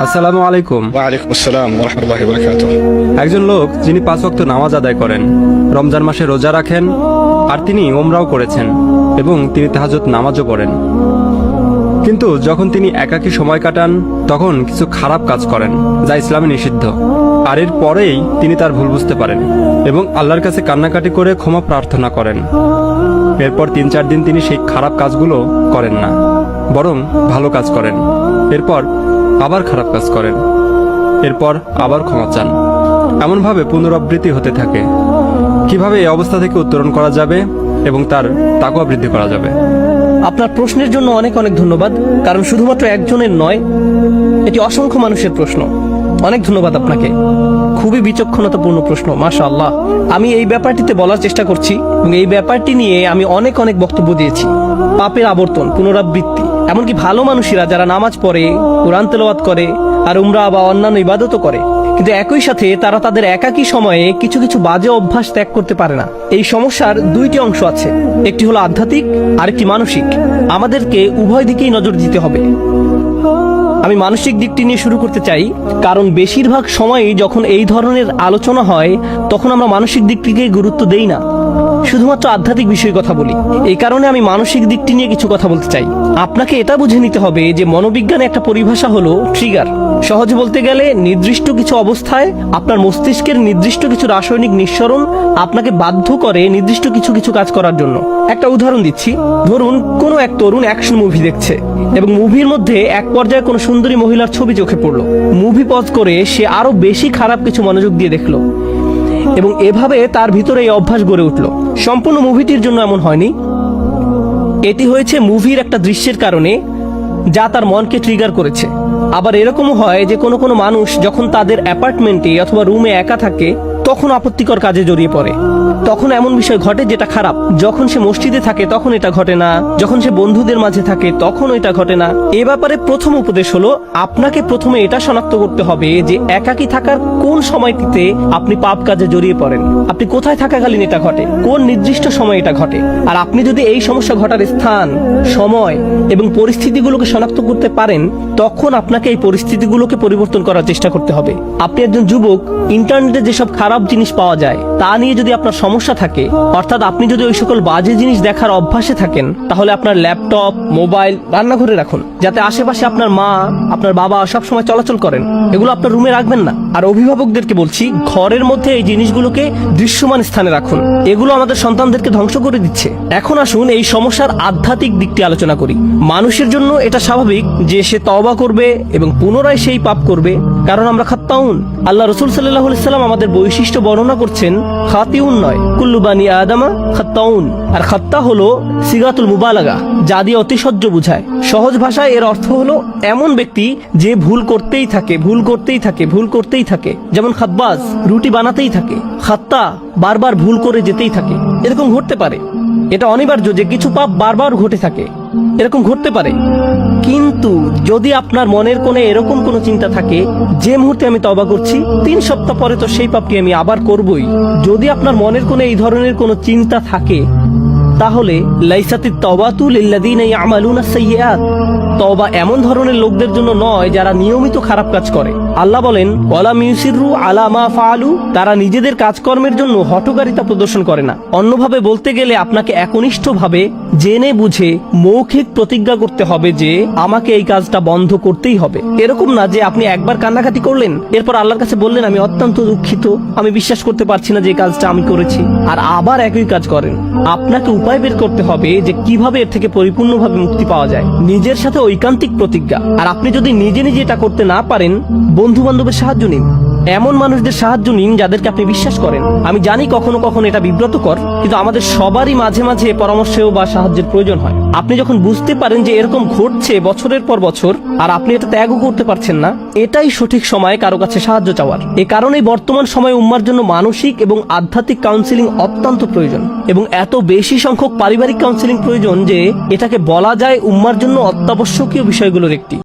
আসসালামু আলাইকুম। ওয়ালাইকুম আসসালাম ওয়া রাহমাতুল্লাহি ওয়া বারাকাতুহু। একজন লোক যিনি 5 ওয়াক্ত নামাজ আদায় করেন, রমজান মাসে রোজা রাখেন, আর তিনি ওমরাও করেছেন এবং তিনি তাহাজ্জুদ নামাজও পড়েন। কিন্তু যখন তিনি একাকী সময় কাটান তখন কিছু খারাপ কাজ করেন যা ইসলামে নিষিদ্ধ। আর এর পরেই তিনি তার ভুল বুঝতে পারেন এবং আল্লাহর কাছে কান্নাকাটি করে ক্ষমা প্রার্থনা করেন। এরপর 3-4 দিন তিনি সেই খারাপ কাজগুলো করেন না, বরং ভালো কাজ করেন। এরপর আবার খারাপ কাজ করেন, এরপর আবার ক্ষমা চান। এমনভাবে পুনরাবৃত্তি হতে থাকে। কিভাবে এই অবস্থা থেকে উত্তরণ করা যাবে এবং তার তাকওয়া বৃদ্ধি করা যাবে? আপনার প্রশ্নের জন্য অনেক অনেক ধন্যবাদ, কারণ শুধুমাত্র একজনের নয়, এটি অসংখ্য মানুষের প্রশ্ন। অনেক ধন্যবাদ আপনাকে। খুবই বিচক্ষণতাপূর্ণ প্রশ্ন, মাশাআল্লাহ। আমি এই ব্যাপারটিতে বলার চেষ্টা করছি এবং এই ব্যাপারটি নিয়ে আমি অনেক অনেক বক্তব্য দিয়েছি। পাপের আবর্তন, পুনরাবৃত্তি, এমনকি ভালো মানুষেরা যারা নামাজ পড়ে, কোরআন তেলাওয়াত করে আর উমরা বা অন্যান্য ইবাদতও করে, কিন্তু একই সাথে তারা তাদের একাকী সময়ে কিছু কিছু বাজে অভ্যাস ত্যাগ করতে পারে না। এই সমস্যার দুইটি অংশ আছে, একটি হলো আধ্যাত্মিক আর একটি মানসিক। আমাদেরকে উভয় দিকেই নজর দিতে হবে। আমি মানসিক দিকটি নিয়ে শুরু করতে চাই, কারণ বেশিরভাগ সময়ই যখন এই ধরনের আলোচনা হয় তখন আমরা মানসিক দিকটিকে গুরুত্ব দেই না, শুধুমাত্র আধ্যাত্মিক বিষয়ে কথা বলি। এই কারণে আমি মানসিক দিকটি নিয়ে কিছু কথা বলতে চাই। আপনাকে এটা বুঝে নিতে হবে যে মনোবিজ্ঞানে একটা পরিভাষা হলো ট্রিগার। সহজে বলতে গেলে নির্দিষ্ট কিছু অবস্থায় আপনার মস্তিষ্কের নির্দিষ্ট কিছু রাসায়নিক নিঃসরণ আপনাকে বাধ্য করে নির্দিষ্ট কিছু কিছু কাজ করার জন্য। একটা উদাহরণ দিচ্ছি। ধরুন কোনো এক তরুণ অ্যাকশন মুভি দেখছে এবং মুভির মধ্যে এক পর্যায়ে কোনো সুন্দরী মহিলার ছবি চোখে পড়লো। মুভি পজ করে সে আরো বেশি খারাপ কিছু মনোযোগ দিয়ে দেখলো এবং এভাবে তার ভিতরে এই অভ্যাস গড়ে উঠলো। সম্পূর্ণ মুভিটির জন্য এমন হয়নি, এটি হয়েছে মুভির একটা দৃশ্যের কারণে যা তার মনকে ট্রিগার করেছে। আবার এরকমও হয় যে কোনো কোনো মানুষ যখন তাদের অ্যাপার্টমেন্টে অথবা রুমে একা থাকে তখন আপত্তিকর কাজে জড়িয়ে পড়ে। তখন এমন বিষয় ঘটে যেটা খারাপ। যখন সে মসজিদে থাকে তখন এটা ঘটে না, যখন সে বন্ধুদের মাঝে থাকে তখন এটা ঘটে না। এ ব্যাপারে প্রথম উপদেশ হলো, আপনাকে প্রথমে এটা শনাক্ত করতে হবে যে একাকী থাকার কোন সময়টিতে আপনি পাপ কাজে জড়িয়ে পড়েন, আপনি কোথায় থাকাকালীন এটা ঘটে, কোন নির্দিষ্ট সময় এটা ঘটে। আর আপনি যদি এই সমস্যা ঘটার স্থান, সময় এবং পরিস্থিতিগুলোকে শনাক্ত করতে পারেন, তখন আপনাকে এই পরিস্থিতিগুলোকে পরিবর্তন করার চেষ্টা করতে হবে। আপনি একজন যুবক, ইন্টারনেটে যেসব খারাপ জিনিস পাওয়া যায় তা নিয়ে যদি আপনার সমস্যা থাকে, অর্থাৎ আপনি যদি ওই সকল বাজে জিনিস দেখার অভ্যাসে থাকেন, তাহলে আপনার ল্যাপটপ, মোবাইল রান্নাঘরে রাখুন, যাতে আশেপাশে আপনার মা, আপনার বাবা সবসময় চলাচল করেন। এগুলো আপনার রুমে রাখবেন না। আর অভিভাবকদেরকে বলছি, ঘরের মধ্যে এই জিনিসগুলোকে দৃশ্যমান স্থানে রাখুন। এগুলো আমাদের সন্তানদেরকে ধ্বংস করে দিচ্ছে। এখন আসুন এই সমস্যার আধ্যাত্মিক দিকটি আলোচনা করি। মানুষের জন্য এটা স্বাভাবিক যে সে তওবা করবে এবং পুনরায় সেই পাপ করবে, কারণ আমরা খাত্তাউন। আল্লাহ রাসূল সাল্লাল্লাহু আলাইহি সাল্লাম আমাদের বৈশিষ্ট্য বর্ণনা করছেন, খাতিউন নয়, কুল্লু বানি আদামা খাত্তাউন। আর খাত্তা হলো সিগাতুল মুবালাগা, যা দিয়ে অতিশয্য বুঝায়। সহজ ভাষায় এর অর্থ হলো এমন ব্যক্তি যে ভুল করতেই থাকে, ভুল করতেই থাকে, ভুল করতেই থাকে। যেমন খাব্বাজ রুটি বানাতেই থাকে, খাত্তা বারবার ভুল করে যেতেই থাকে। এরকম ঘটতে পারে, এটা অনিবার্য যে কিছু পাপ বারবার ঘটে থাকে, এরকম ঘটতে পারে। কিন্তু যদি আপনার মনের কোণে এরকম কোনো চিন্তা থাকে, যে মুহূর্তে আমি তওবা করছি 3 সপ্তাহ পরে তো সেই পাপটি আমি আবার করবই, যদি আপনার মনের কোণে এই ধরনের কোনো চিন্তা থাকে, তাহলে লাইসাতিত তাওবাতু লিল্লাযিনা ইয়ামালুনাস সাইয়্যাত, তওবা এমন ধরনের লোকদের জন্য নয় যারা নিয়মিত খারাপ কাজ করে। আল্লাহ বলেন, ওয়ালাম ইউসিররু আলা মা ফাআলু, তারা নিজেদের কাজকর্মের জন্য হঠকারিতা প্রদর্শন করে না। অন্যভাবে বলতে গেলে আপনাকে একনিষ্ঠভাবে জেনে বুঝে মৌখিক প্রতিজ্ঞা করতে হবে যে আমাকে এই কাজটা বন্ধ করতেই হবে। এরকম না যে আপনি একবার কান্নাকাটি করলেন, এরপর আল্লাহর কাছে বললেন আমি অত্যন্ত দুঃখিত, আমি বিশ্বাস করতে পারছি না যে এই কাজটা আমি করেছি, আর আবার একই কাজ করেন। আপনাকে উপায় বের করতে হবে যে কিভাবে এর থেকে পরিপূর্ণভাবে মুক্তি পাওয়া যায়। নিজের সাথে ঐকান্তিক প্রতিজ্ঞা। আর আপনি যদি নিজে নিজে এটা করতে না পারেন, বন্ধু বান্ধবের সাহায্য নিন, এমন মানুষদের সাহায্য নিন যাদেরকে আপনি বিশ্বাস করেন। আমি জানি কখনো কখনো এটা বিব্রতকর, কিন্তু আমাদের সবারই মাঝে মাঝে পরামর্শেও বা সাহায্যের প্রয়োজন হয়। আপনি যখন বুঝতে পারেন যে এরকম ঘটছে বছরের পর বছর আর আপনি এটা ত্যাগও করতে পারছেন না, এটাই সঠিক সময় কারো কাছে সাহায্য চাওয়ার। এ কারণেই বর্তমান সময়ে উম্মার জন্য মানসিক এবং আধ্যাত্মিক কাউন্সিলিং অত্যন্ত প্রয়োজন, এবং এত বেশি সংখ্যক পারিবারিক কাউন্সিলিং প্রয়োজন যে এটাকে বলা যায় উম্মার জন্য অত্যাবশ্যকীয় বিষয়গুলোর একটি।